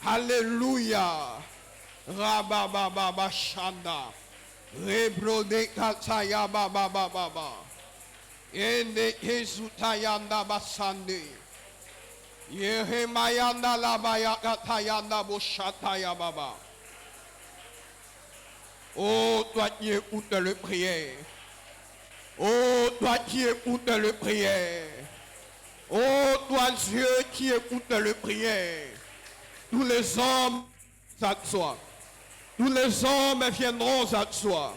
Alléluia. Rabababa Shanda. Rebrode Kataya Baba Baba. Ende Hezutayanda Basande. Yehemayanda Labaya Katayanda Boshataya Baba. Oh, toi qui écoutes le prière. Oh, toi qui écoutes le prière. Oh, toi Dieu qui écoute le prière. Tous les hommes s'assoient. Tous les hommes viendront s'asseoir.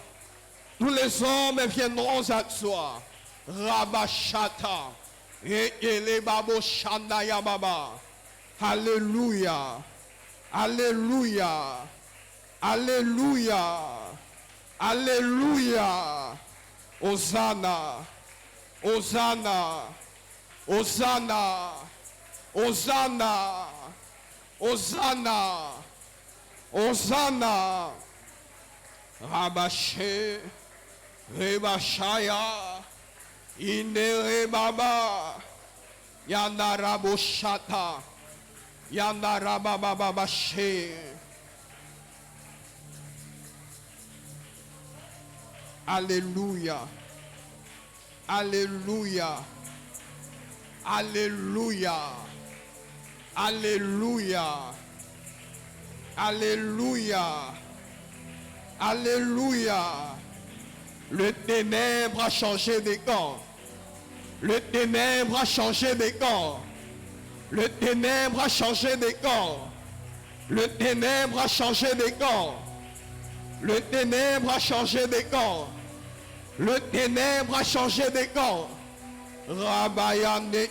Tous les hommes viendront s'asseoir. Rabashata. Et les babo Shandaya Baba. Alléluia. Alléluia. Alléluia. Alléluia. Hosanna. Hosanna. Hosanna. Hosanna. Hosanna. Hosanna. Rabaché. Rebashaya. Inere Baba. Yana Raboshata. Yana Rabababashe. Alléluia. Alléluia. Alléluia. Alléluia. Alléluia. Alléluia. Le ténèbre a changé de camp. Le ténèbre a changé de camp. Le ténèbre a changé de camp. Le ténèbre a changé de camp. Le ténèbre a changé de camp. Le ténèbre a changé de camp. Rabayande.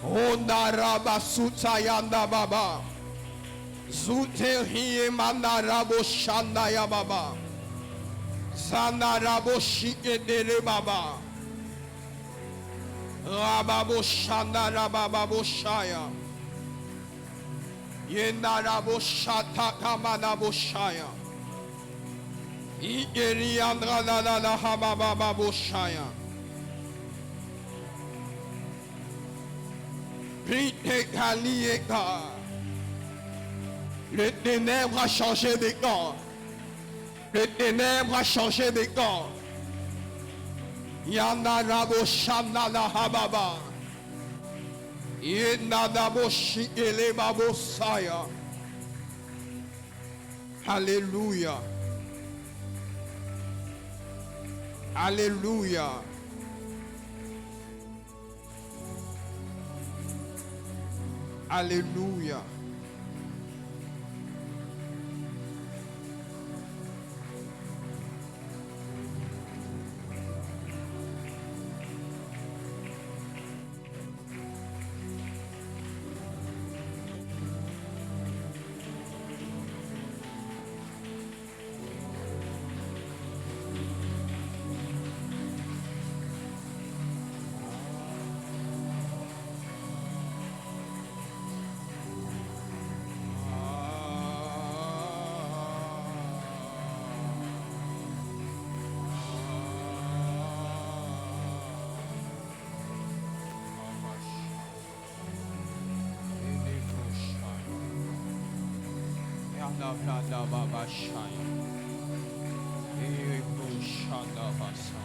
Onda rabasutayanda baba. Zuteriye mandarabo shandaya baba. Zanarabo shikedere baba. Rababo shandarababo shaya. Yenarabo shatakamana shaya. Igeriandra la la la habababo shaya. Brite kalieka. Le ténèbre a changé de camp. Le ténèbre a changé de camp. Yanarabo shanala hababa. Yenadabo shikele babo saya. Alléluia. Alléluia. Alléluia. Yanda baba shaya. Eko shanda basa.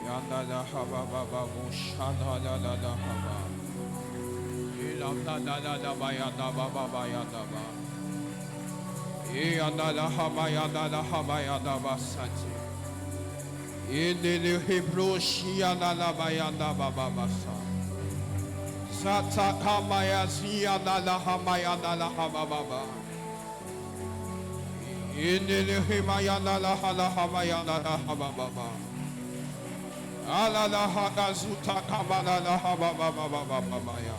Yanda da haba baba mushanda da da da haba. Ilam da da da da ba yanda baba ba yanda ba. Yandala hamayandala hamayanda basati. Indele hebroshi yandala bayanda bababasa. Sata hamayasi yandala hamayandala habababa. Indele himayandala hala hamayandala habababa. Alala hadazuta hamalala habababa ya.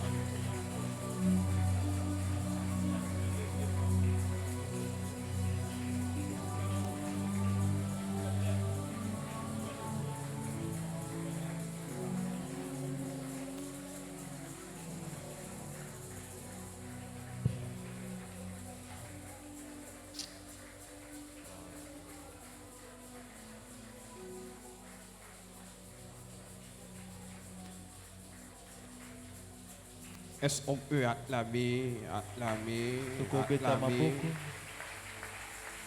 Est-ce qu'on peut acclamer, acclamer, acclamer?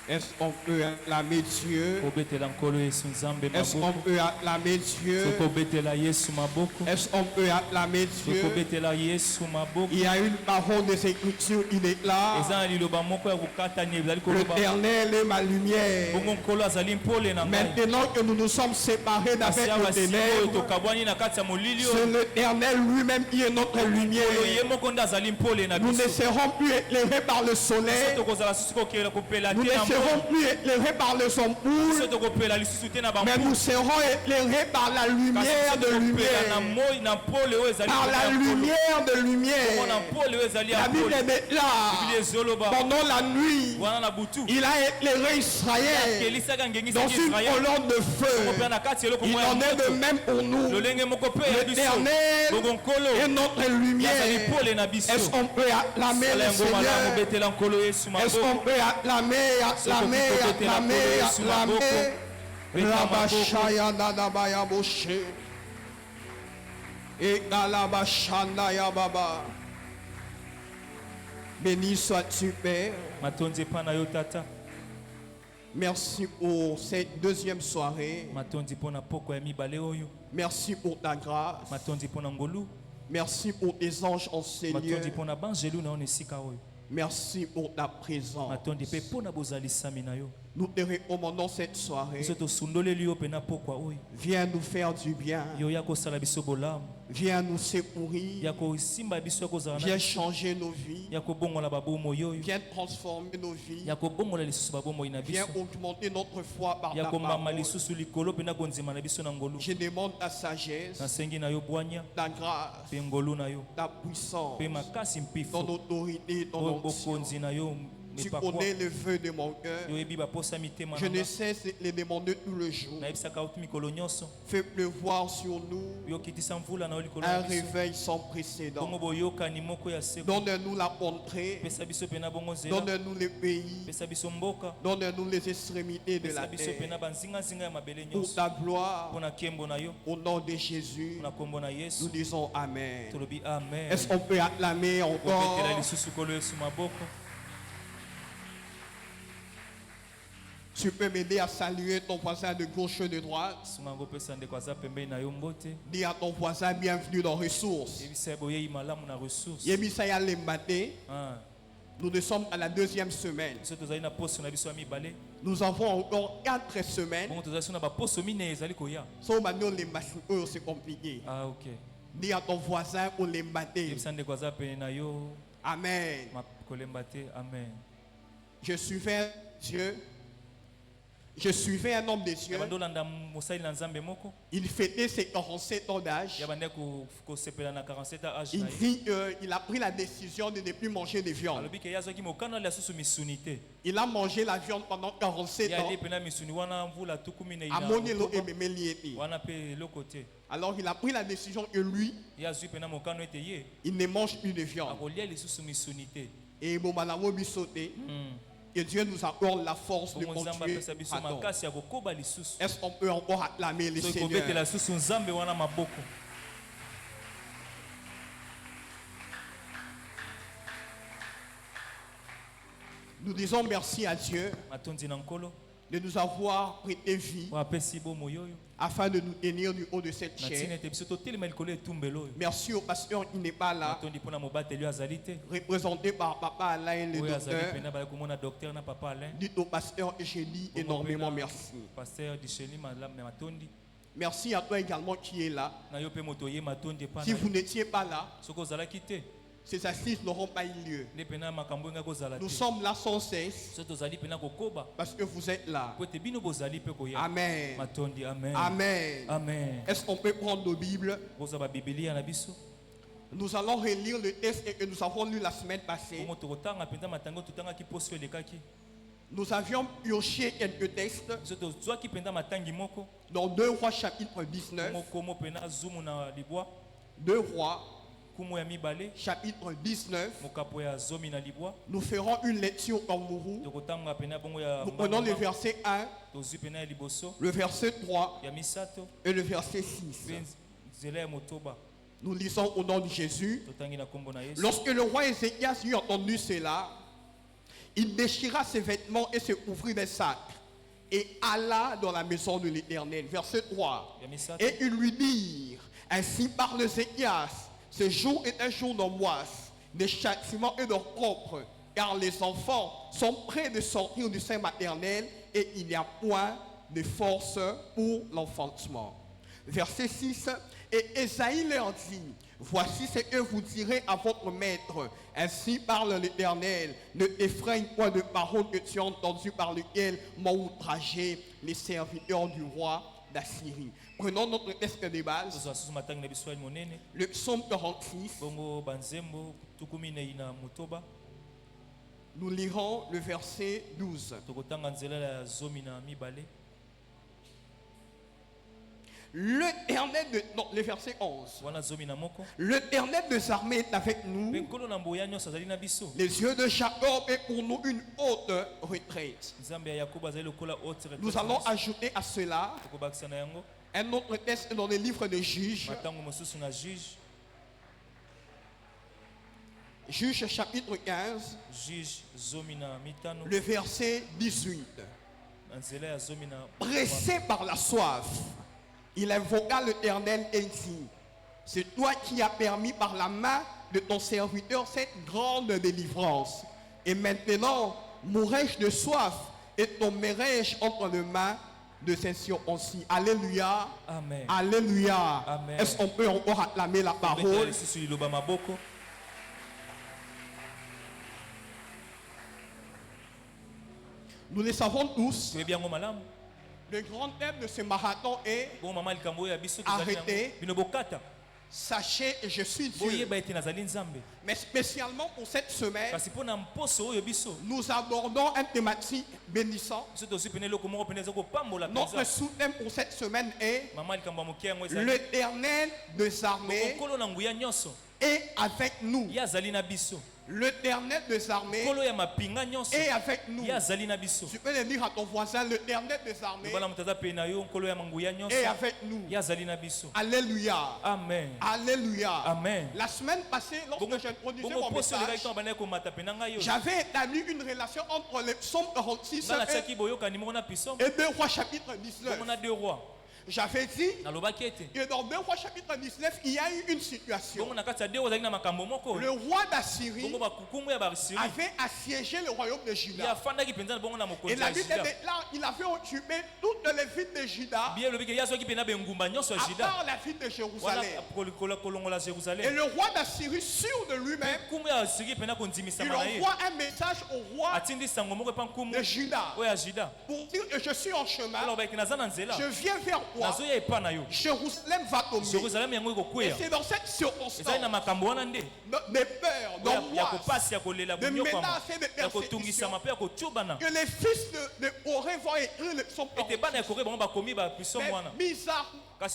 Est-ce qu'on peut acclamer Dieu? Est-ce qu'on peut acclamer Dieu? Est-ce qu'on peut acclamer Dieu? Il y a une parole des Écritures, il est là. L'Éternel est ma lumière. Maintenant que nous nous sommes séparés d'avec nos ténèbres, c'est l'Éternel lui-même qui est notre lumière. Nous ne serons plus éclairés par le soleil. Nous ne serons plus éclairés par le sombre, mais nous serons éclairés par la lumière de lumière. Par la lumière de lumière. La Bible est là. Pendant la nuit, il a éclairé Israël dans une colonne de feu. Il en est de même pour nous. L'Éternel est notre lumière. Est-ce qu'on peut acclamer le Seigneur? Est-ce qu'on peut acclamer, acclamer, acclamer, acclamer? Rabashaya Nadabaya Moshe. Et Galabashanda Yababa. Béni sois-tu, Père. Merci pour cette deuxième soirée. Merci pour ta grâce. Merci pour tes anges enseignés. Merci pour ta présence. Nous te recommandons cette soirée. Viens nous faire du bien. Viens nous secourir. Viens changer nos vies. Viens transformer nos vies. Viens augmenter notre foi par ta parole. Je demande ta sagesse, ta grâce, ta puissance, ton autorité, ton onction. Tu connais le vœu de mon cœur. Je ne cesse de les demander tout le jour. Fais pleuvoir sur nous un réveil sans précédent. Donne-nous la contrée. Donne-nous le pays. Donne-nous les extrémités de la terre. Pour ta gloire, au nom de Jésus, nous disons Amen. Est-ce qu'on peut acclamer encore? Tu peux m'aider à saluer ton voisin de gauche et de droite. Dis à ton voisin bienvenue dans Ressources. Nous sommes à la deuxième semaine. Nous avons encore 4 semaines. C'est compliqué. Dis à ton voisin pour les mater. Amen. Je suivais Dieu. Je suivais un homme de Dieu. Il fêtait ses 47 ans d'âge. Il dit qu'il a pris la décision de ne plus manger de viande. Il a mangé la viande pendant 47 ans. Alors il a pris la décision que lui, il ne mange plus de viande. Et que Dieu nous accorde la force de continuer. Est-ce qu'on peut encore acclamer le Seigneur? Nous disons merci à Dieu de nous avoir prêté vie afin de nous tenir du haut de cette chaîne. Merci au pasteur qui n'est pas là, représenté par Papa Alain et le docteur. Dites au pasteur Eugénie énormément merci. Merci à toi également qui est là. Si vous n'étiez pas là, ces assises n'auront pas eu lieu. Nous sommes là sans cesse parce que vous êtes là. Amen. Amen. Amen. Est-ce qu'on peut prendre nos Bibles? Nous allons relire le texte que nous avons lu la semaine passée. Nous avions pioché quelques textes dans 2 Rois chapitre 19. 2 Rois chapitre 19. Nous ferons une lecture en mourou. Nous prenons le verset 1, le verset 3 et le verset 6. Nous lisons au nom de Jésus. Lorsque le roi Ézéchias eut entendu cela, il déchira ses vêtements et se couvrit des sacs et alla dans la maison de l'Éternel. Verset 3. Et ils lui dirent: ainsi parle Ézéchias, ce jour est un jour d'angoisse, de châtiment et d'opprobre, car les enfants sont près de sortir du sein maternel et il n'y a point de force pour l'enfantement. Verset 6. Et Esaïe leur dit: voici ce que vous direz à votre maître. Ainsi parle l'Éternel. Ne t'effraie point de paroles que tu as entendues par lesquelles m'ont outragé les serviteurs du roi d'Assyrie. Prenons notre texte de base. Le psaume 46. Nous lirons le verset 12. L'Éternel de... Non, le verset 11. L'Éternel des armées est avec nous. Les yeux de Jacob est pour nous une haute retraite. Nous allons ajouter à cela un autre texte dans le livre de Juges. Juges chapitre 15. Le verset 18. Pressé par la soif, il invoqua l'Éternel et dit: c'est toi qui as permis par la main de ton serviteur cette grande délivrance. Et maintenant, mourrai-je de soif et tomberai-je entre les mains de ces circoncis. Alléluia. Amen. Alléluia. Amen. Est-ce qu'on peut encore acclamer la parole? Nous le savons tous. Le grand thème de ce marathon est arrêtez, sachez que je suis Dieu. Mais spécialement pour cette semaine, nous abordons un thématique bénissant. Notre sous-thème pour cette semaine est l'Éternel des armées est avec nous. L'Éternel des armées est avec nous. Tu peux le dire à ton voisin: l'Éternel des armées est avec nous. Alléluia. Amen. Alléluia. Amen. La semaine passée, lorsque j'introduisais mon message, j'avais établi une relation entre le psaume 46 et 2 Rois chapitre 19. J'avais dit que dans 2 Rois chapitre 19, il y a eu une situation. Le roi d'Assyrie avait assiégé le royaume de Juda. Et la Bible est là, il avait occupé toutes les villes de Juda, à part la ville de Jérusalem. Et le roi d'Assyrie, sûr de lui-même, il envoie un message au roi de Juda pour dire que je suis en chemin, je viens vers toi. Jérusalem va tomber. Et c'est dans cette circonstance de peur, d'angoisse, de menaces et de persécution que les fils de Corée vont écrire le psaume. Mais bizarre, Dans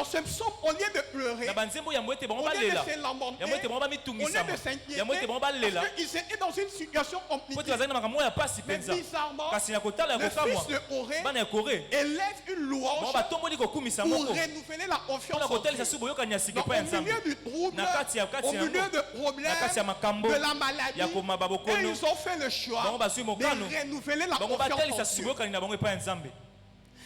ce psaume, au lieu de pleurer, au lieu de se lamenter, au lieu de s'inquiéter, parce qu'ils étaient dans une situation compliquée. Mais bizarrement, le fils de Corée élève une louange pour renouveler la confiance en Dieu. Donc, au milieu du trouble, au milieu de problèmes, de la maladie, et ils ont fait le choix de renouveler la confiance en Dieu.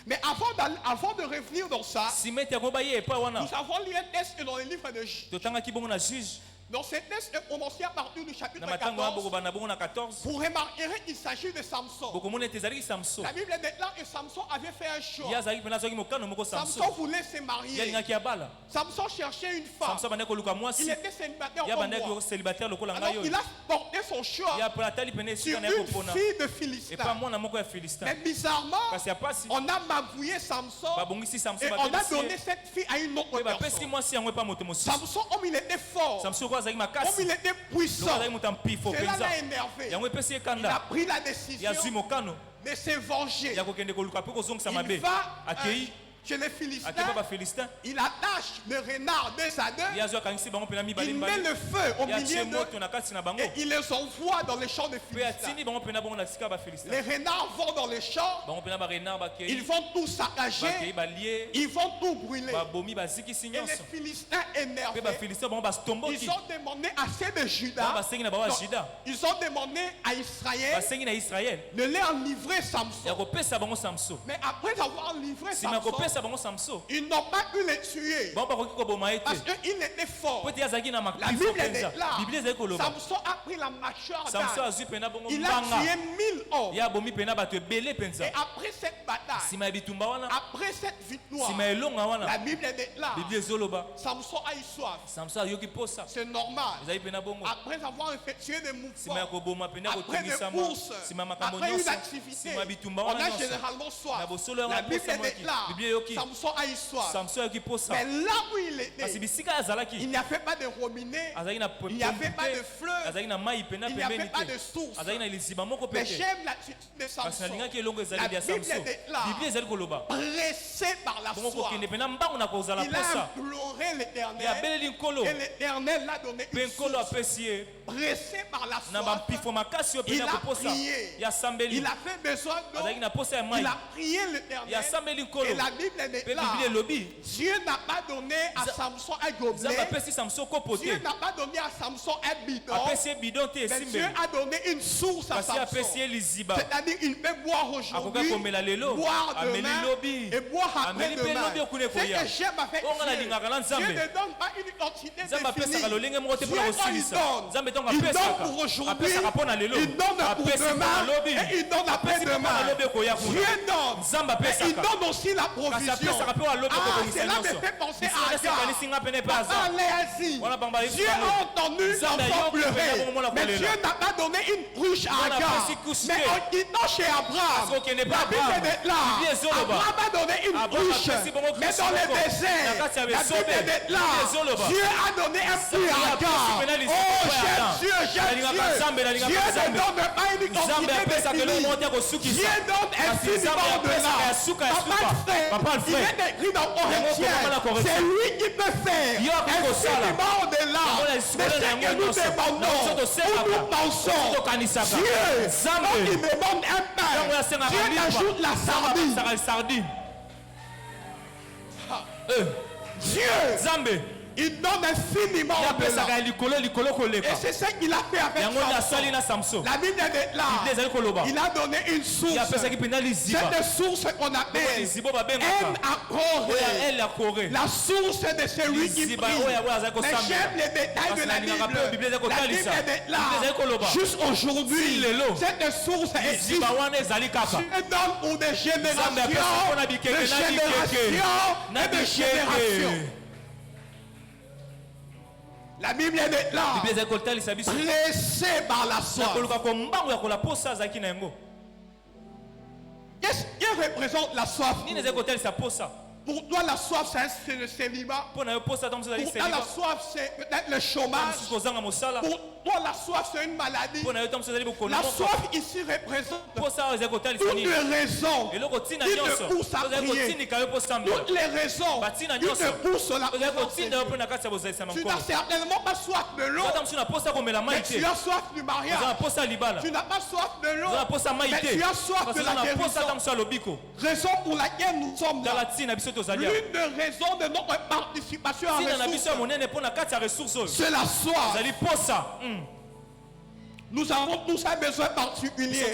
Mais avant de revenir dans ça, nous avons lu un texte dans le livre de Juges. Dans ce texte, commencé à partir du chapitre 14, vous remarquerez qu'il s'agit de Samson. La Bible est là et Samson avait fait un choix. Samson voulait se marier. Samson cherchait une femme. Il était célibataire au roi. Alors il a porté son choix sur une fille de Philistin. Mais bizarrement, on a mabouillé Samson et on a donné cette fille à une autre personne. Samson, comme il était fort, comme il était puissant, cela l'a énervé. Il a pris la décision de se venger. Il va chez les Philistins, il attache le renard deux à deux, il met le feu au milieu d'eux et il les envoie dans les champs des Philistins. Les renards vont dans les champs, ils vont tout saccager, ils vont tout brûler. Et les Philistins énervés, ils ont demandé à ceux de Juda, ils ont demandé à Israël de leur livrer Samson. Mais après avoir livré Samson, ils n'ont pas pu le tuer parce qu'il était fort. La Bible est là. Samson a pris la mâchoire d'âne. Il a tué 1000 hommes. Et après cette bataille, après cette victoire, la Bible est là. Samson a eu soif. C'est normal. Après avoir effectué des mouvements, après des courses, après une activité, on a généralement soif. La Bible est là. Samson a eu soif. Mais là où il était, il n'y avait pas de robinet, il n'y avait pas de fleuve, il n'y avait pas de source. Mais j'aime l'attitude de Samson. La Bible est là, pressé par la soif. Il a imploré l'Éternel et l'Éternel l'a donné une source. Pressé par la soif, il a prié. Il a fait besoin d'eau. Il a prié l'Éternel. Et la Bible est là. Dieu n'a pas donné à Samson un gobelet. Dieu n'a pas donné à Samson un bidon. Mais Dieu a donné une source à Samson. C'est-à-dire il peut boire aujourd'hui, boire demain et boire après-demain. C'est que j'aime avec Dieu. Dieu ne donne pas une quantité définie. Dieu donne pour aujourd'hui, il donne pour demain et il donne après-demain. Dieu donne, mais il donne aussi la provision. Cela me fait penser à Agar. Dieu a entendu l'enfant pleurer, mais Dieu n'a pas donné une cruche à Agar. Mais en quittant chez Abraham, la Bible est là. Abraham a donné une cruche, mais dans le désert, la Bible est là. Dieu a donné un puits à Agar. Oh, j'aime Dieu, j'aime Dieu. Dieu ne donne pas une quantité définie. Dieu donne infiniment de là. Papa le fait. Il est écrit dans Corinthiens. C'est lui qui peut faire infiniment de là. Mais ce que nous demandons, où nous pensons, Dieu, quand il demande un pain, Dieu ajoute la sardine. Dieu, il donne infiniment de là. Et c'est ce qu'il a fait avec Samson. La Bible est là. Il a donné une source. Cette source qu'on appelle En-A-Koré. La source de celui qui prie. Mais j'aime les détails de la Bible. La Bible est là. Juste aujourd'hui, cette source existe. Dieu donne pour des générations, et de générations. La Bible est là, pressé par la soif. Qu'est-ce qui représente la soif? Pour toi, la soif, c'est le célibat. Pour toi, la soif, c'est peut-être le chômage. Pour toi, la soif, c'est une maladie. La soif ici représente une raison qui te pousse à prier. Toutes les raisons qui te poussent à la présence. Tu n'as certainement pas soif de l'eau, mais tu as soif du mariage. Tu n'as pas soif de l'eau, mais tu as soif de la guérison. Raison pour laquelle nous sommes là. L'une des raisons de notre participation à la ressource, c'est la soif. Nous avons tous un besoin particulier,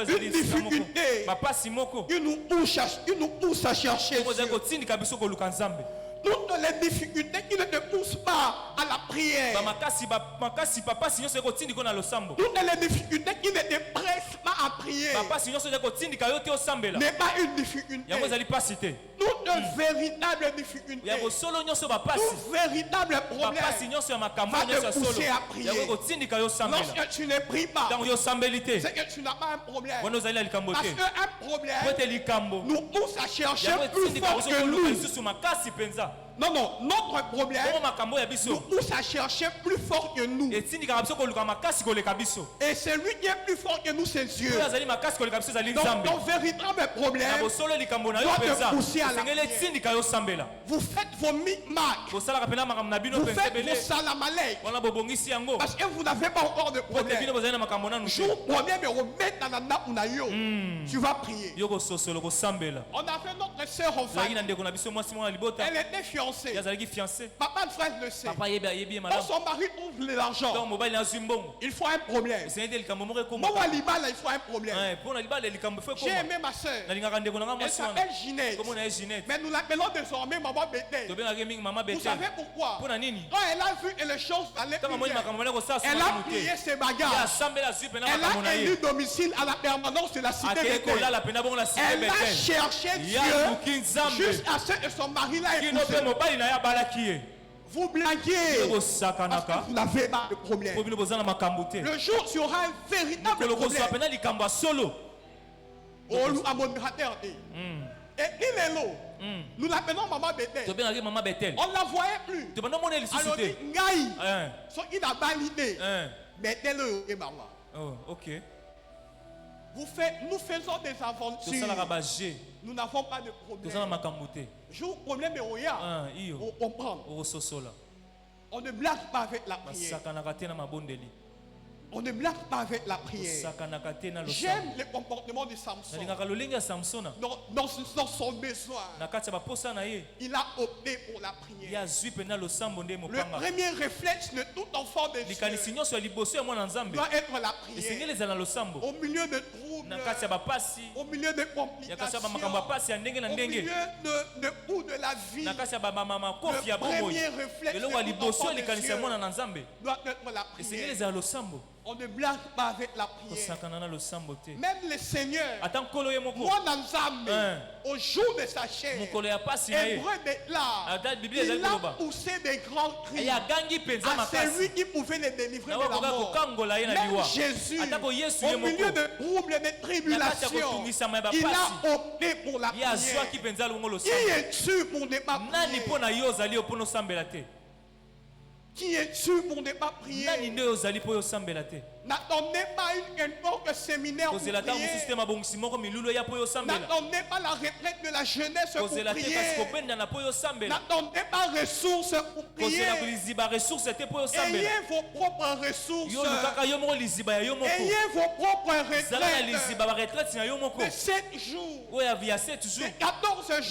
une difficulté qui nous pousse à chercher Dieu. Toutes les difficultés qui ne te poussent pas à la prière, toutes les difficultés qui ne te pressent pas à prier, n'est pas une difficulté. Toute véritable difficulté, tout véritable problème va te pousser à prier. Lorsque tu ne pries pas, c'est que tu n'as pas un problème. Parce qu'un problème nous pousse à chercher plus fort que nous. Non, notre problème nous pousse à chercher plus fort que nous. Et celui qui est plus fort que nous, c'est Dieu. Donc, ton véritable problème doit te pousser à la prière. Vous faites vos micmacs, vous faites vos salamalek, parce que vous n'avez pas encore de problème. Jour premier, tu vas prier. On a fait notre sœur en fait. Elle était fiancée. Papa le frère le sait. Quand son mari trouve de l'argent, il faut un problème. Moi, il faut un problème. J'ai aimé ma soeur. Elle s'appelle Ginette. Mais nous l'appelons désormais Maman Bethel. Vous savez pourquoi? Quand elle a vu que les choses allaient bien, elle a plié ses bagages. Elle a élu domicile à la permanence de la cité Bethel. Elle a cherché Dieu jusqu'à ce que son mari l'a épousé. Vous blaguez parce que vous n'avez pas de problème. Le jour où il y aura un véritable problème, à modérateur. Et il est là. Nous l'appelons Maman Bethel. On ne la voyait plus. Alors dit Ngaï, ce qui n'a pas l'idée. Bethel et Maman. Ok. Nous faisons des aventures. Nous n'avons pas de problème. Jour problème est on comprend. On ne blague pas avec la prière. On ne blague pas avec la prière. J'aime le comportement de Samson. Dans son besoin, il a opté pour la prière. Le premier réflexe de tout enfant de Dieu doit être la prière. Au milieu de troubles, au milieu de complications, au milieu de coups de la vie, le premier réflexe de tout enfant de Dieu doit être la prière. On ne blague pas avec la prière. Même le Seigneur, moi dans l'âme, au jour de sa chair, hébreu d'être là, il a poussé des grands cris à celui qui pouvait les délivrer de la mort. Même Jésus, au milieu de troubles et de tribulations, il a opté pour la prière. Qui es-tu pour ne pas prier? Qui es-tu pour ne pas prier? N'attendez pas une quelconque séminaire pour prier. N'attendez pas la retraite de la jeunesse pour prier. N'attendez pas ressources pour prier. Ayez vos propres ressources. Ayez vos propres retraites. De 7 jours. De 14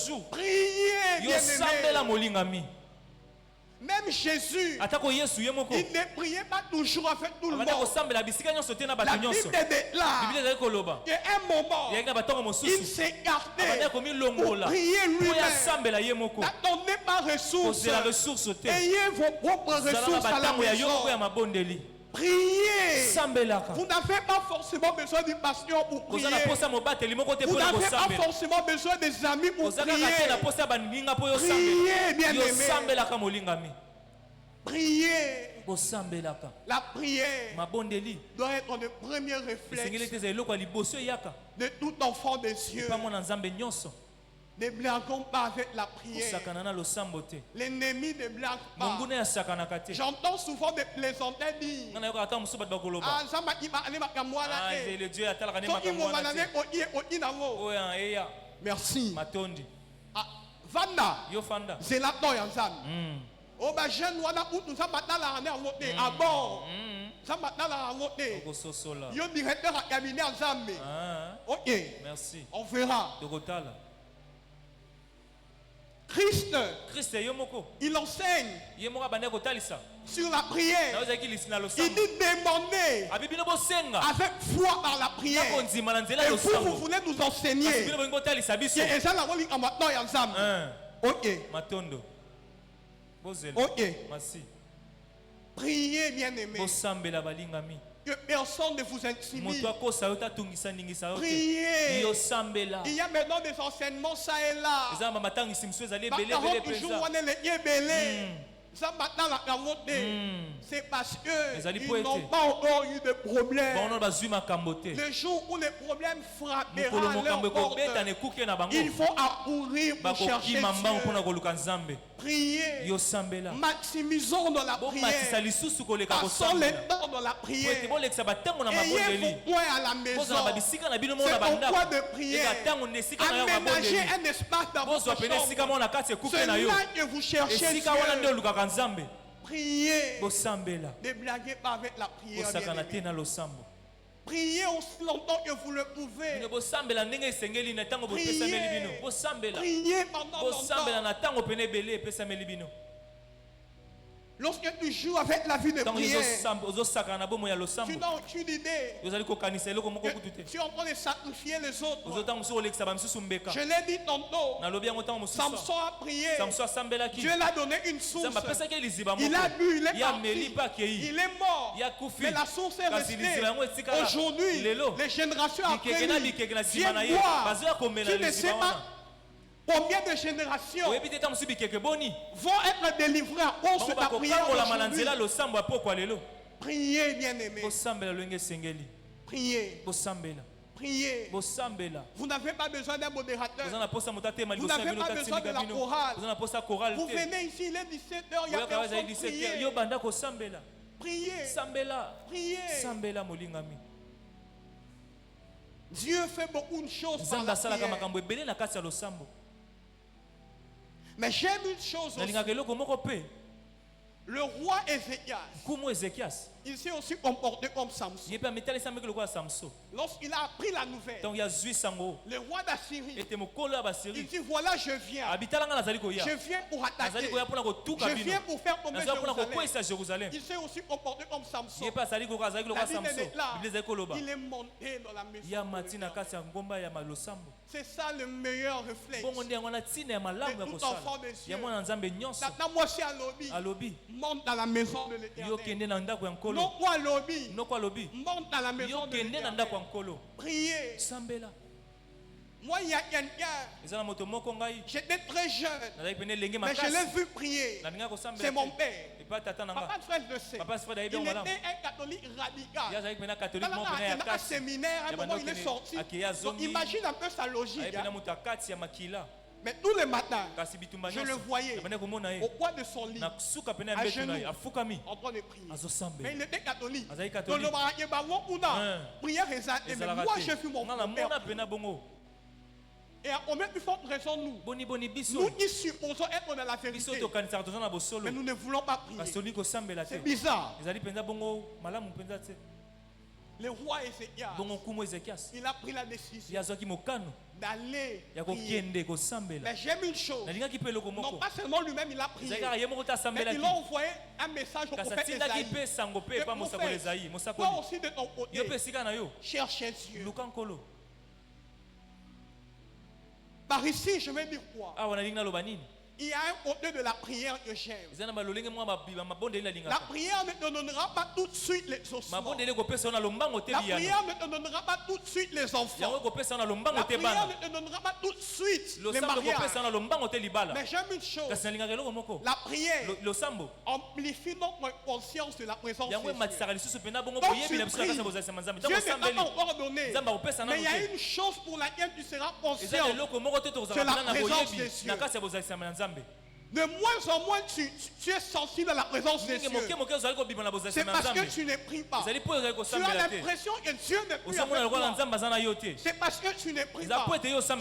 jours. Priez, bien-aimés. Même Jésus, il ne priait pas toujours avec tout le monde. La Bible est là. Il y a un moment, il s'écartait pour prier lui-même. N'attendez pas ressources. Ayez vos propres ressources à la maison. Priez. Vous n'avez pas forcément besoin du pasteur pour prier. Vous n'avez pas forcément besoin des amis pour prier. Priez, bien-aimés. Priez. La prière doit être le premier réflexe de tout enfant de Dieu. Ne blaguons pas avec la prière. L'ennemi ne blague pas. J'entends souvent des plaisantins dire ah, ça m'a dit, le Dieu a merci. Ah, Vanda. C'est la toy ensemble. Oh, bah, jeune, wana ou nous sommes maintenant là, on est en mode à bord. Ça maintenant là, en mode. Yo directeur à cabinet ensemble. Ok. Merci. On verra. Christ, il enseigne sur la prière. Il dit demander avec foi par la prière. Et vous voulez nous enseigner. Et ça, la relique en maintenant et ensemble. Ok. Ok. Priez, bien-aimés. Que personne ne vous intimide. Priez. Il y a maintenant des enseignements ça et là. C'est parce qu'ils n'ont pas encore eu de problème. Le jour où les problèmes frapperont leur porte, il faut accourir pour chercher Dieu. Priez. Maximisons dans la prière. Passons le temps dans la prière. Ayez vos points à la maison. C'est pourquoi de prier. Aménagez un espace dans votre chambre. C'est là que vous cherchez Dieu. Priez. Ne blaguez pas avec la prière. Priez aussi longtemps que vous le pouvez. Priez pendant longtemps. Lorsque tu joues avec la vie de prière, tu n'as aucune idée. Tu es en train de sacrifier les autres. Je l'ai dit tantôt. Samson a prié. Dieu l'a donné une source. Il a bu, il est parti. Il est mort. Mais la source est restée. Aujourd'hui, les générations après lui viennent voir. Tu ne sais pas combien de générations vont être délivrées à cause de ta prière aujourd'hui. Priez, bien-aimés. Priez. Priez. Vous n'avez pas besoin d'un modérateur. Vous n'avez pas besoin de la chorale. Vous venez ici, il est 17h, il y a personne. Priez. Priez. Dieu fait beaucoup de choses par la prière. Mais j'aime une chose aussi. Le roi Ézéchias, il s'est aussi comporté comme Samson. Lorsqu'il a appris la nouvelle, le roi d'Assyrie, il dit voilà, je viens pour attaquer, je viens pour faire tomber Jérusalem. Il s'est aussi comporté comme Samson. La Bible est là. Il est monté dans la maison. C'est ça le meilleur réflexe de tout enfant de Dieu. Maintenant, moi c'est à lobby. Monte dans la maison de l'Éternel. Non quoi lobby. Monte dans la maison de l'Éternel. Priez. Moi, il y a quelqu'un. J'étais très jeune. Mais je l'ai vu prier. C'est mon père. Papa de frère le sait. Il était un catholique radical. Quand il a un séminaire, à un moment il est sorti. Donc, imagine un peu sa logique. Mais tous les matins, je le voyais au coin de son lit, à genoux, en train de prier. Mais il était catholique. Donc le prière mais moi j'ai vu mon père. Et à combien plus forte raison nous qui supposons être dans la vérité, mais nous ne voulons pas prier. C'est bizarre. Le roi Ézéchias, il a pris la décision d'aller prier. Mais j'aime une chose. Non pas seulement lui-même il a prié, mais il a envoyé un message au prophète Esaïe. Toi aussi de ton côté, cherche Dieu. Par ici, je vais dire quoi? Il y a un côté de la prière que j'aime. La prière ne te donnera pas tout de suite les ossements. La prière ne te donnera pas tout de suite les enfants. La prière ne te donnera pas tout de suite les mariages. Mais j'aime une chose. La prière amplifie notre conscience de la présence de Dieu. Donc Dieu ne t'a pas encore donné. Mais il y a une chose pour laquelle tu seras conscient. C'est la présence de Dieu. De moins en moins tu es sensible à la présence de Dieu. C'est parce que tu ne pries pas. Tu as l'impression que Dieu n'est plus avec toi. C'est parce que tu ne pries pas. Tu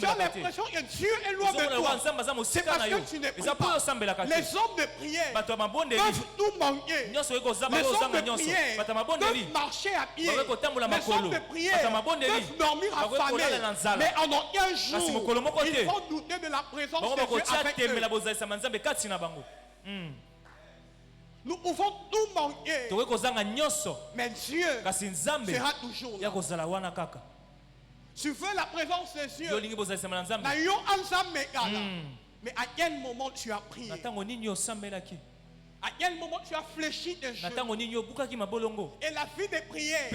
as l'impression que Dieu est loin de toi. C'est parce que tu ne pries pas. Les hommes de prière peuvent tout manquer. Les hommes de prière peuvent marcher à pied. Les hommes de prière peuvent dormir affamés. Mais en aucun jour, ils vont douter de la présence de Dieu avec eux. Nous pouvons tout manquer, mais Dieu sera toujours là. Tu veux la présence de Dieu, mais à quel moment tu as prié? À quel moment tu as fléchi tes jeux? Et la vie de prière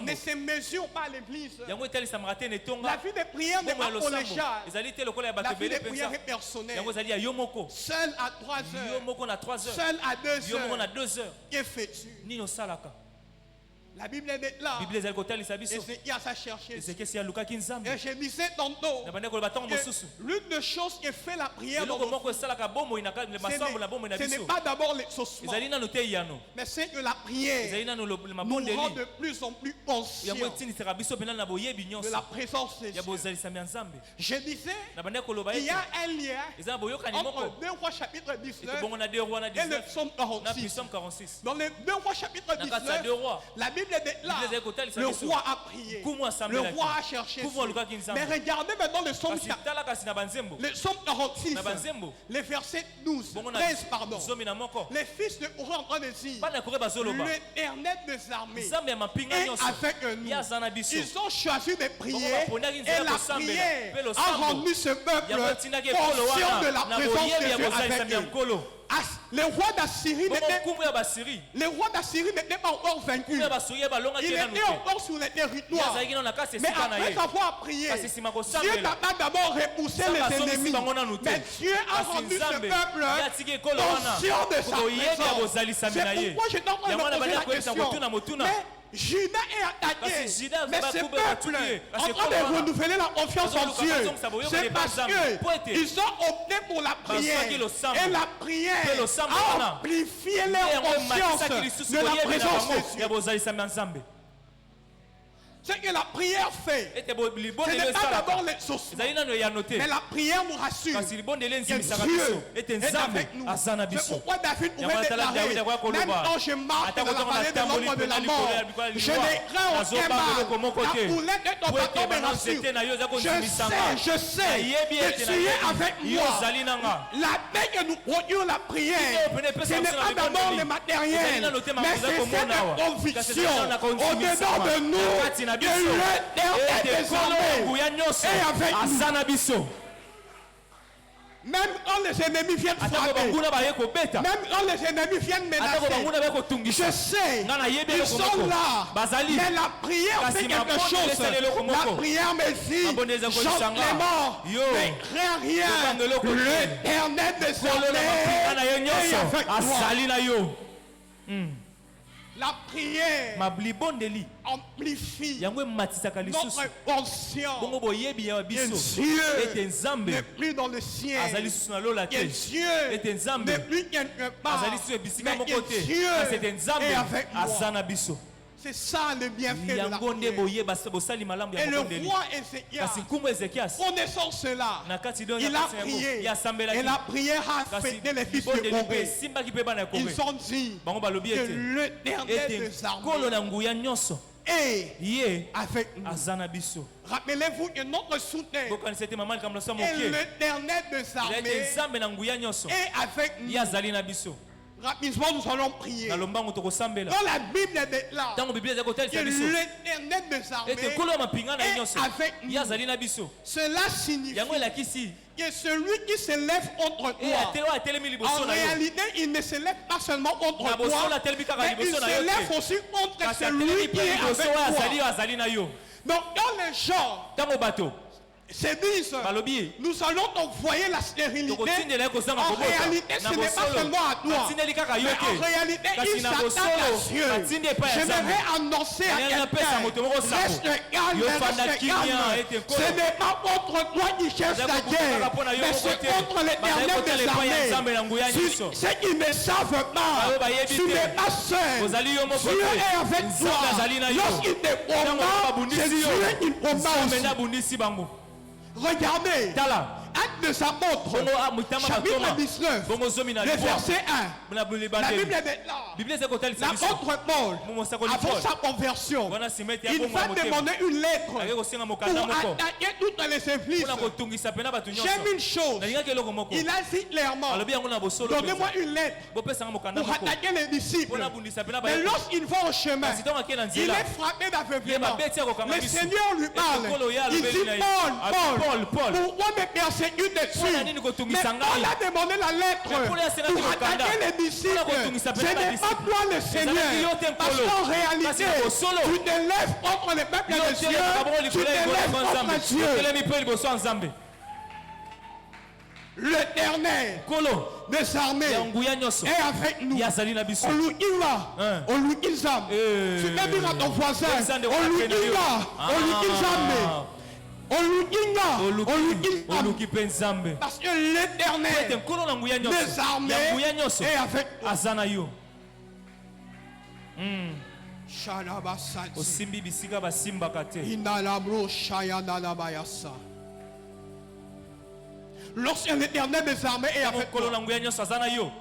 ne se mesure pas à l'église. La vie de prière n'est pas collégiale. La vie de prière est personnelle. Seul à 3 heures. Seul à 2 heures. Que fais-tu? La Bible est là. Ézéchias a cherché. Et je disais tantôt que l'une des choses qui fait la prière dans notre vie, ce n'est pas d'abord l'exaucement, mais c'est que la prière nous rend de plus en plus conscients de la présence de Dieu. Je disais qu'il y a un lien entre 2 Rois chapitre 19 et le psaume 46. Dans le 2 Rois chapitre 19, la Bible est là. Le roi a prié. Le roi a cherché. Mais regardez maintenant le psaume 46, les versets 13, pardon. Les fils de Korah en train de dire, l'Éternel des armées est avec nous. Ils ont choisi de prier et la prière a rendu ce peuple conscient de la présence de Dieu avec eux. Le roi d'Assyrie n'était pas encore vaincu. Il était encore sur le territoire. Mais après avoir prié, Dieu n'a pas d'abord repoussé les ennemis. Mais Dieu a rendu ce peuple conscient de sa présence. C'est pourquoi je t'en train de poser la question. Mais Juda est attaqué, mais ce peuple en train de renouveler la confiance en Dieu. C'est parce qu'ils ont opté pour la prière. Et la prière a amplifié leur confiance de la présence de Dieu. Ce que la prière fait, ce n'est pas d'abord l'exaucement, mais la prière nous rassure que Dieu est avec nous. C'est pourquoi David pouvait déclarer, même quand je marche dans la vallée de l'ombre de la mort, je n'ai craint aucun mal. La boulette de ton bâton me rassure. Je sais que tu es avec moi. La paix que nous produisons la prière, ce n'est pas d'abord le matériel, mais c'est cette conviction au-dedans de nous. Que l'Éternel des armées est avec nous. Même quand les ennemis viennent frapper, même quand les ennemis viennent menacer, je sais, ils sont là. Mais la prière fait quelque chose. La prière me dit, gentlement, ne crains rien. L'Éternel des armées est avec toi. La prière amplifie notre conscience que Dieu n'est plus dans le ciel, que Dieu n'est plus quelque part, mais que Dieu est avec moi. C'est ça le bienfait de la prière. Et le roi Ézéchias, connaissant cela, il a prié. Et la prière a affecté les fils de Corée. Ils ont dit que l'Éternel des armées est avec nous. Rappelez-vous que notre soutien est l'Éternel des armées est avec nous. Rapidement, nous allons prier. na Dans lombango tokosambela la Bible est là. tango biblia eza kotalisa Que biso l'Éternel des armées ete nkolo ya mapinga na ye nyonso est avec ye nous. azali na biso Cela signifie yango elakisi que celui qui se lève contre e toi, oyo atelemi en liboso na yo réalité, il ne se lève pas seulement contre na toi, bosola atelemi kaka mais il liboso na se yo lève te aussi contre kasi celui atelemi qui mpe est liboso avec oyo azali toi. oyo azali na yo Donc, quand les gens ntango bato se disent, balobi nous allons t'envoyer la stérilité, tokotindela ye kozanga en kobota réalité, ce na n'est pas bosolo seulement à toi, batindeli kaka yo mais en te réalité, kasi il na s'attaque à bosolo Dieu. batindi epai ya nzambe J'aimerais annoncer à Nani apesa quelqu'un, moto moko sako. reste calme, Yo fanda reste kimia, calme. ete nkolo. Ce n'est pas contre toi qui cherche Bazali la kobuka guerre, kaka mpo na yo mais moko c'est te. contre Bazali l'Éternel kotala des epai ya armées. Nzambe na nguya nyonso. Ceux qui ne savent pas, Bayo bayebi tu te. n'es pas seul. Kozali yo moko Dieu te. est avec Nzambe toi. azali na yo. Lorsqu'il te Ntango combat, babundisi c'est yo, Dieu qui combat Nzambe aussi. nde abundisi bango Regardez, tala Acte de sa montre, bongo mitama chapitre matoma 19, bongo zomi na le libwa verset 1. na La Bible libandeli est là. biblia eza kotalisa biso L'apôtre Paul, mosakoli avant Paul sa conversion, wana nsima ete il va abongola motema demander une lettre ake kosenga pour mokanda moko attaquer toutes les églises. mpona kotungisa pena bato nyonso J'aime une chose. nalingaki eloko moko Il a dit clairement, alobi yango na bosolo donnez-moi une lettre bopesanga mokanda pour moko attaquer les disciples. mpona abundisa pena Mais bayebi lorsqu'il va au chemin, kasi ntango akei na il nzela est frappé d'aveuglement. Yeba beti ya kokanga Le miso. Seigneur lui parle. Ekolo ya Il alobeli dit, na ye. Paul, Paul, pourquoi me persécutes-tu? Mpona nini kotungisa Mais ngai? Paul a demandé la lettre Mais Paul a serraki pour mokanda. attaquer les disciples. Mpona kotungisa Ce pena n'est pas badisciple. toi le Seigneur. yo te Parce nkolo. qu'en réalité, Kasi na bosolo. tu te lèves contre le peuple yo de Dieu. telemi kabongo Tu likolo te ya lèves liboko ya nzambe contre Dieu. otelemi mpe liboso ya nzambe L'Éternel nkolo des armées ya nguya nyonso est avec nous. ye azali na biso On lui y va. Hein. On lui y zambe. Tu peux dire à ton voisin, Nzambe on lui y va. On lui y zambe. On lui y va. On lui y zambe. oluki mpe nzambe Parce que po ete l'Éternel nkolo na nguya nyonso des armées ya nguya nyonso est avec toi. aza na yo Shalabasati. osimbi bisika basimbaka te Inalabro shayanalabayasa. Lorsque l'Éternel des armées est ntango avec nkolo toi, na nguya nyonso aza na yo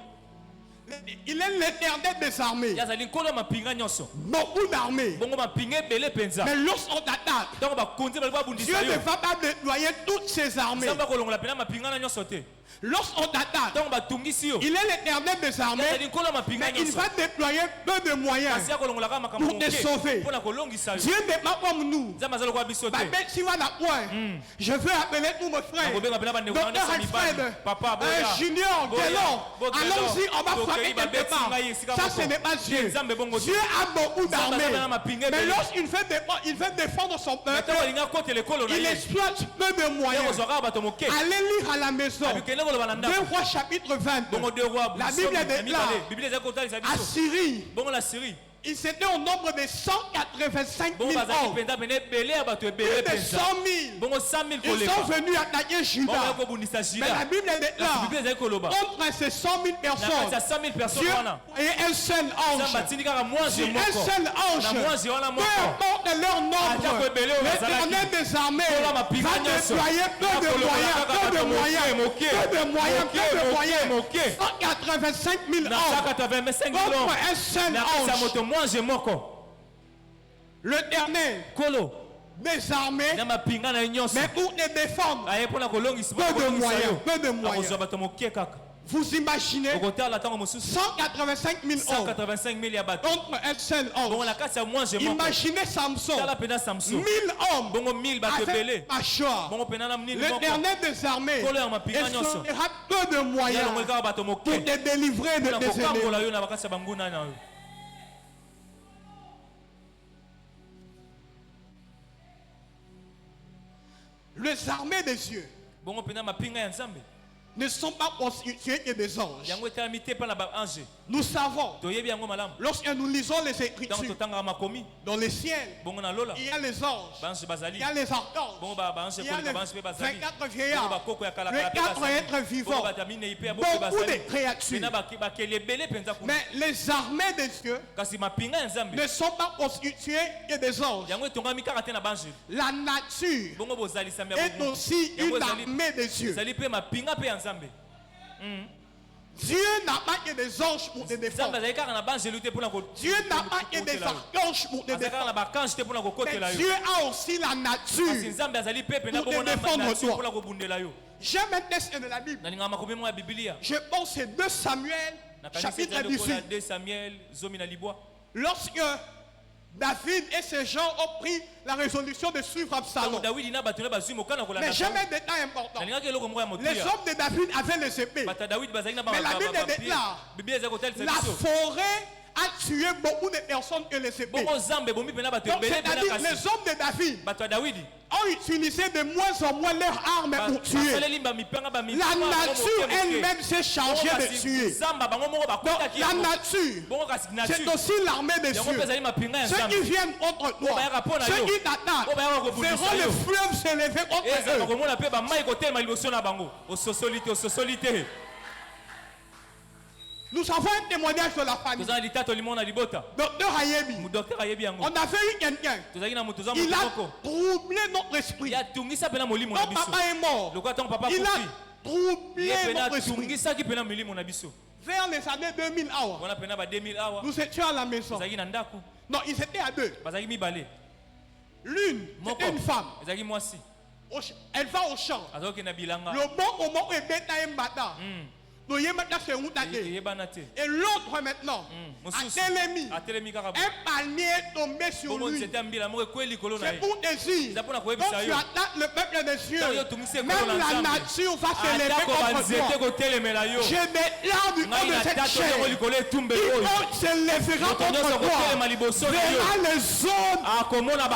il est l'Éternel des armées. ye azali nkolo ya mapinga nyonso Beaucoup d'armées. bongo mapinga ebele mpenza Mais lorsqu'on t'attaque, ntango bakonzi balingi Dieu babundisa ne yo va pas déployer toutes ses armées. nzambe akolongola pena mapinga na nyonso te Lorsqu'on t'attaque, ntango batungisi yo il est l'Éternel des ye armées, azali nkolo ya mapinga mais il nyonso va déployer peu de moyens. kasi akolongola kaka makambo Pour te moke sauver. mpona kolongisa yo Dieu n'est pas comme nous. nzambe aza lokola biso te Bah, ben, si on a point, je veux appeler tous mes frères. akobenga pena bandeko na Docteur nyonso mibali Alfred, papa boya Junior, Boya, Delon, Bokelon, allons-y, on va frapper Tokei, quelque part. Babeti, Esika Ça, Moko. ce n'est pas Dieu. Nzambe bongo te. Dieu a beaucoup Nzambe aza na d'armées. mapinga Mais ebele. lorsqu'il veut défendre son peuple, ntango alingi akotela ekolo na il ye exploite peu de ye moyens. kozwa kaka bato moke Allez lire à la maison. abikende koloba na 2 ndako Rois chapitre 20. bongo de roi La Bible est là. biblia eza kotalisa biso Assyrie, bongo na syrie ils étaient au nombre de 185 000 bongo bazalaki hommes. mpenza pene ebele ya bato ebele Plus de mpenza 100 000. bongo 100 000 Ils koleka sont venus attaquer bongo ya Juda. kobundisa Mais juda la Bible est kasi là. biblia ezali koloba Contre ces 100 000 na kati ya personnes, 100 000 personnes Dieu wana et un seul nzambe ange. atindi kaka mwanze Si un moko seul na ange, mwanze wana peu moko importe leur Ata nombre, kwebele oyo bazalaki. l'Éternel des armées Kola mapinga va nyonso. déployer peu de Nakoloba moyens, kaka peu de bato moyens, moke, peu de moyens, moke, peu de moke, moyens. moke. 185 000 na hommes 185 contre kilo un seul na kati ya ange. moto mwanze moko L'Éternel kolo des armées, na mapinga na ye nyonso mais pour te défendre, aye mpona kolongisa peu de moyens, peu de moyens. akozwa bato moke kaka Vous imaginez okotala ntango mosusu 185 000 hommes 185 000 ya bato contre un seul bongo ange. na kati ya mwanze moko Imaginez Samson, tala mpena samson 1000 hommes bongo 1000 bato avec ebele Machua. bongo mpena na mnini moko L'Éternel des armées Kolo ya mapinga nyonso. exploitera peu de moyens yalongoli kaka bato moke pour te délivrer de mpona tes kokambola ennemis. yo na bakati ya banguna na yo Les armées des cieux bongo mpena mapinga ya nzambe ne sont pas constituées que des anges. yango etalami te mpa na baange Nous savons, toyebi yango malamu lorsque nous lisons les ntango Écritures, totangaka makomi dans le ciel, bongo na lola il y a les anges, baange il bazali y a les archanges, bongo baange il y a koleka les baange mpe bazali 24 bongo vieillards, bakoko ya les kalakala mpe 4 bazali êtres bongo vivants, bato ya minei mpe ya boko beaucoup bazali de créatures. pena bakeli ebele mpenza kuna Mais les armées des cieux kasi mapinga ya nzambe ne sont pas constituées que des anges. yango etongami kaka te na bange La nature bongo bozalisami ya est aussi yango une armée des cieux. ezali mpe mapinga mpe ya nzambe Dieu n'a pas que des anges pour te nzambe défendre. azali kaka na banzelu te mpona Dieu n'a pas que des archanges pour te azali kaka na défendre. bakange te mpona kokotela Mais yo Dieu a aussi la kasi nature. nzambe azali mpe pena Pour te bongo na défendre nature toi. mpona kobundela yo J'aime un texte de la Bible. nalingaka makomi moko ya bibilia Je pense que c'est 2 Samuel chapitre 18. 2 Samuel, zomi na libwa. Lorsque David et ses gens ont pris la résolution de suivre Absalom. Mais jamais un détail important. Les hommes de David avaient les épées. Mais la Bible déclare, la forêt a tué beaucoup de personnes que les épées. Donc c'est-à-dire les hommes de David ont utilisé de moins en moins leurs armes pour tuer. La nature elle-même s'est chargée de tuer. Donc la nature, c'est aussi l'armée des cieux. Ceux qui viennent contre toi, ceux qui t'attaquent, verront le fleuve se lever contre eux. Nous avons un témoignage de la famille. Docteur Hayebi. On avait eu quelqu'un. Il a troublé notre esprit. Ton papa est mort. Il a troublé notre esprit. Vers les années 2000, nous étions à la maison. Non, ils étaient à deux. L'une, c'était une femme. Elle va au champ. Le bon moment où elle est un bâtard. Et l'autre maintenant a télémi. Un palmier est tombé sur lui. C'est pour dire. Quand tu attaques le peuple des cieux, même la nature va se lever contre toi. Je déclare du haut de cette chair. Quiconque se lèvera contre toi verra les zones,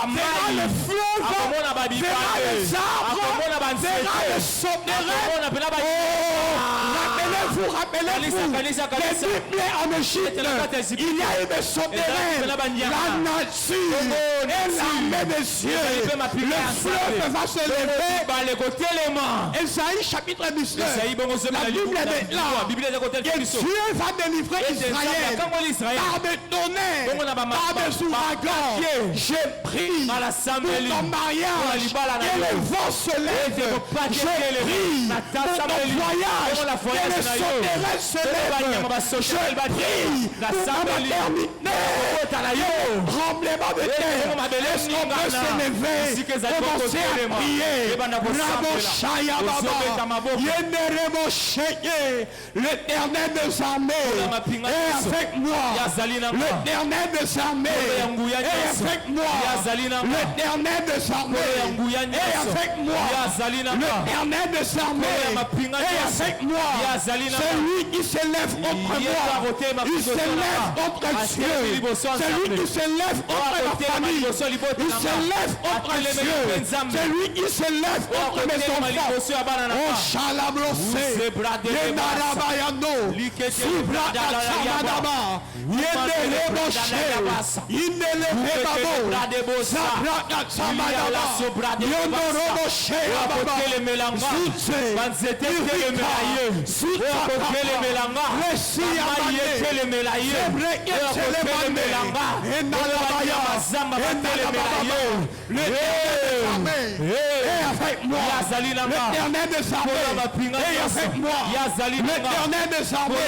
verra le fleuve, verra les arbres, verra les sauterelles. Rappelez-vous, les Bibles en Égypte, il y a eu des sauterelles, la nature et l'armée des cieux, le fleuve va se lever. Esaïe chapitre 19, la Bible déclare que Dieu va délivrer Israël par des tonnerres, par des ouragans. J'ai pris pour ton mariage, que le vent se lève. J'ai pris pour ton voyage, que les sauterelles se lèvent. Je prie pour ma maternité. Tremblement de terre. Est-ce qu'on peut se lever? Commencer à prier. L'éternel des armées est avec moi. L'éternel des armées est avec moi. L'éternel des armées est avec moi. L'éternel des armées est avec moi. Celui qui se lève contre moi, il se lève contre Dieu. Celui qui se lève contre ma famille, il se lève contre Dieu. Celui qui se lève contre mes enfants. Oh Shalabrosé, Yenarabayano, Subrakatsamadaba, Yendeleboshe, Indelebebabo, Sabrakatsamadaba, Yondoroboshe, Zutse, Irika, avec moi. L'éternel des armées est avec moi. L'éternel des armées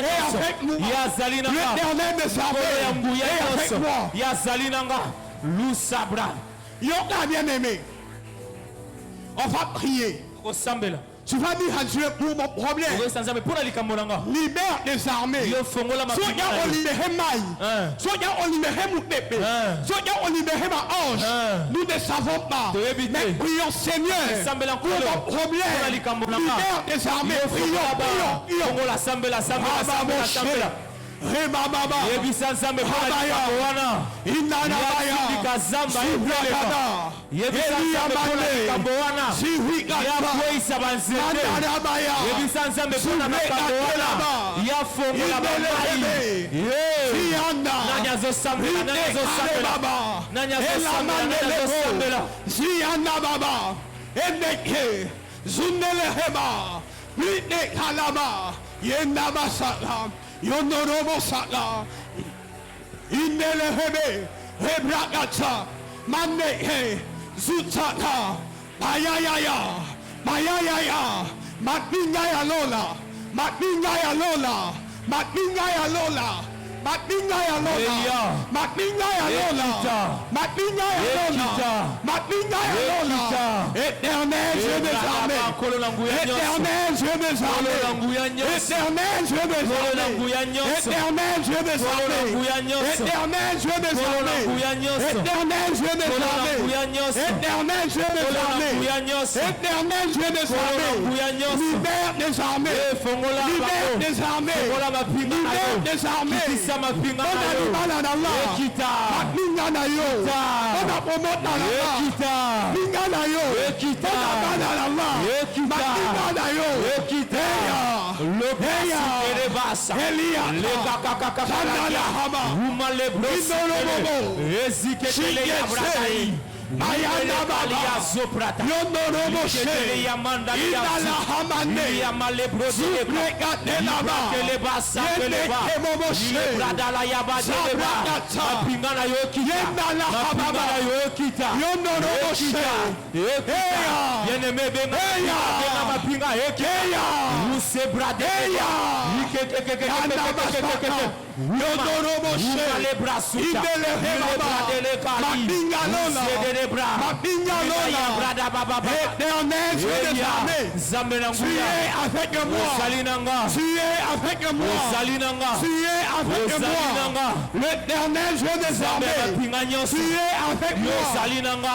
est avec moi. L'éternel des armées est avec moi. Yoka bien-aimé, on va prier. Tu vas dire à Dieu pour mon problème. Libère les armées. Soya on libère Maï. Soya on libère Moutépé. Soya on libère ma ange. Nous ne savons pas. Mais prions Seigneur pour mon problème. Libère les armées. Prions. Rebababa, Rabaya, Inanabaya, Subrakada, Eliamane, Siwikata, Mandarabaya, Subrekatelaba, Indelebe, Sianda, Rindekalebaba, Elamandelebo, Siandababa, Endeke, Zundeleheba, Rindekalaba, Yendabasaka, Yondorobo Saka, Indelehebe, Hebrakata, Mandehe, Zutaka, Mayayaya, Matingaya Lola, Matingaya Lola, Matingaya Lola, Matinga ya lona. Eya. Matinga ya lona. Ekita. Matinga ya lona. Ekita. Matinga ya lona. Ekita. Éternel Dieu des armées. Éternel Dieu des armées. Éternel Dieu des armées. Éternel Dieu des armées. Éternel Dieu des armées. Éternel Dieu des armées. Éternel Dieu des armées. Éternel Dieu des armées. Libère des armées. Libère des armées. Libère des armées. On a du mal à Allah. Matinga na yo. On a promote na Allah. Matinga na yo. On a mal à Allah. Matinga na yo. Elia. Elia. Mayanda Baba, Yondorobo She, Indala Hamane, Zubreka Delaba, Yendeke Momo She, Zabrakata, Yendala Hababa, Yondorobo She, Yondorobo She, Indele Hebaba, Mapinga Lola, Mapinga Lola, Éternel Dieu des armées, tu es avec moi, tu es avec moi, tu es avec moi, l'Éternel Dieu des armées, tu es avec moi,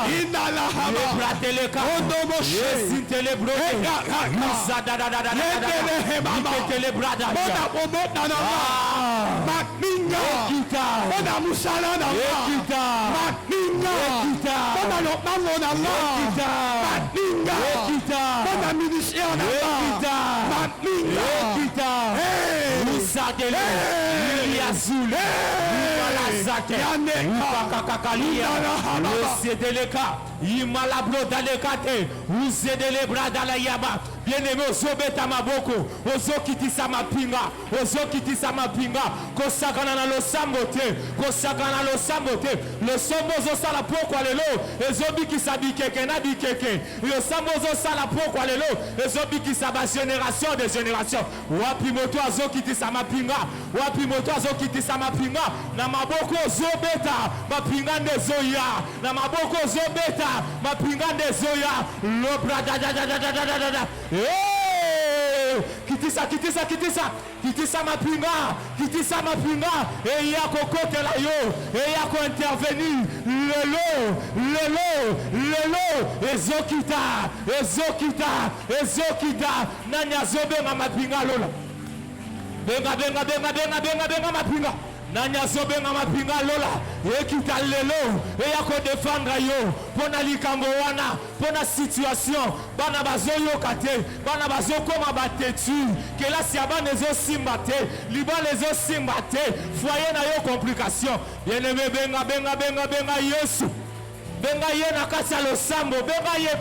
Indala Haba, Ondobo She, Yendele Hebaba, Bona Pomota Nana, Mapinga, Bona Musala Nana, Mapinga, Bona Lopango Nana, Mapinga, Bona Ministère Nana, Mapinga, Musadele, Yazul, Malazate, Ukakakalia, Sedeleka, Imalabro Dalekate, Uzedele Bradala Yaba. Bien-aimé, Ozobeta Maboko, Ozokitisa Mapinga, Ozokitisa Mapinga, Kosakana na Losambote, Kosakana Losambote, le Sombozo Sala Poko Alelo, Ezobi Sabikeke na Bikeke, le Sambozo Sala Poko Alelo, Ezobi Kisaba génération de génération, Wapimoto Azokitisa Mapinga, Wapimoto Azokitisa Mapinga, na Maboko Zobeta, Mapinga de Zoya, na Maboko Zobeta, Mapinga de Zoya, le Brada. Kitisa mapinga, et yako kote la yo, et yako intervenir, lelo, ezokita, nanya zobe mapinga lola, benga mapinga. Nanya zobenga mapinga lola ekita lelo eyako défendre yo pona likambo wana pona situation bana bazoyo kate bana bazokoma batetu kela siaba nezo simbate liba nezo simbate foyer na yo complication bien-aimé benga Yesu benga ye na kati ya losambo benga ye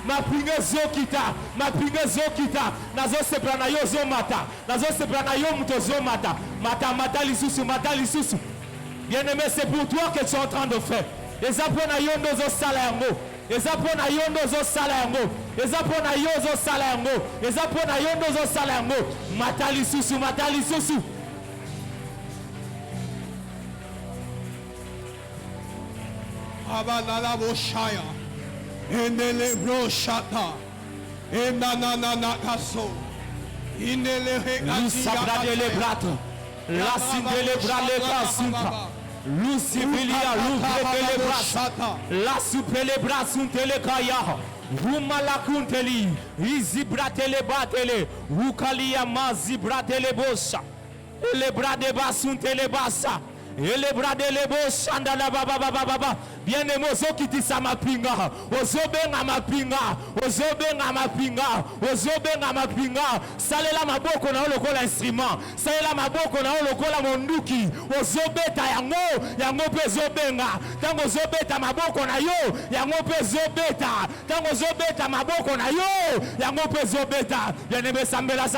mapinga zokita nazo seprana yo zomata nazo seprana yo muto zomata mata lisusu bien-aimé, c'est pour toi que tu es en train de faire les apona yo ndozo sala yango les apona yo ndozo sala yango les apona yo ndozo sala yango mata lisusu Abanala Boshaya, Endele Broshata, Enanana Kaso, Indele Sabradele Brato, La Sindele Brale Kasunta, Lucibilia, Lupele Brasata, La Supele Brasuntele Kaya, Rumala Kunteli, Izibratele Batele, Ukalia Mazibratele Bosha, Le Brade Basuntele Basa. Et les bras de l'ebo chandala baba bien-aimé ozokitisa mapinga ozobenga mapinga salela maboko na lokola instrument salela maboko na lokola monduki ozobeta yango pe zobenga tango ozobeta maboko na yo yango pe zobeta tango ozobeta maboko na yo yango pe zobeta bien-aimé sambela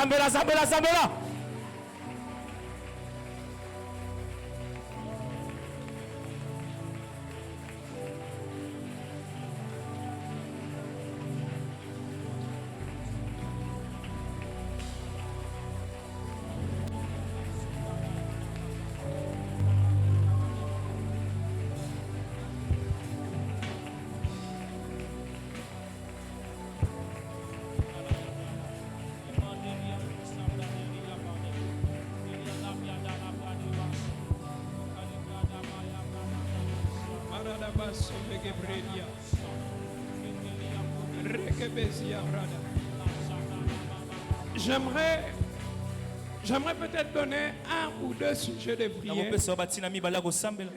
J'aimerais peut-être donner un ou deux sujets de prière.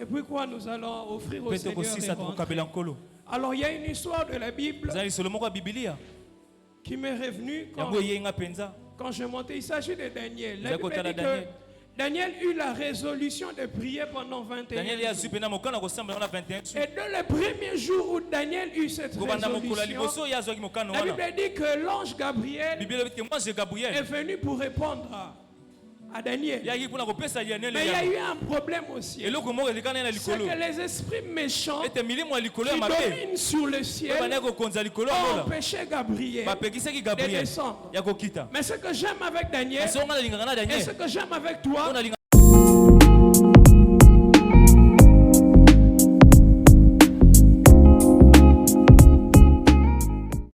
Et puis quoi, nous allons offrir au Seigneur des rentrées. Alors il y a une histoire de la Bible qui m'est revenue quand je montais. Il s'agit de Daniel. La Bible dit que Daniel eut la résolution de prier pendant 21 jours. Et dans le premier jour où Daniel eut cette résolution, la Bible dit que l'ange Gabriel est venu pour répondre à Daniel. Mais il y a eu un problème aussi. C'est que les esprits méchants qui dominent sur le ciel ont empêché Gabriel de descendre. Mais ce que j'aime avec Daniel et ce que j'aime avec toi,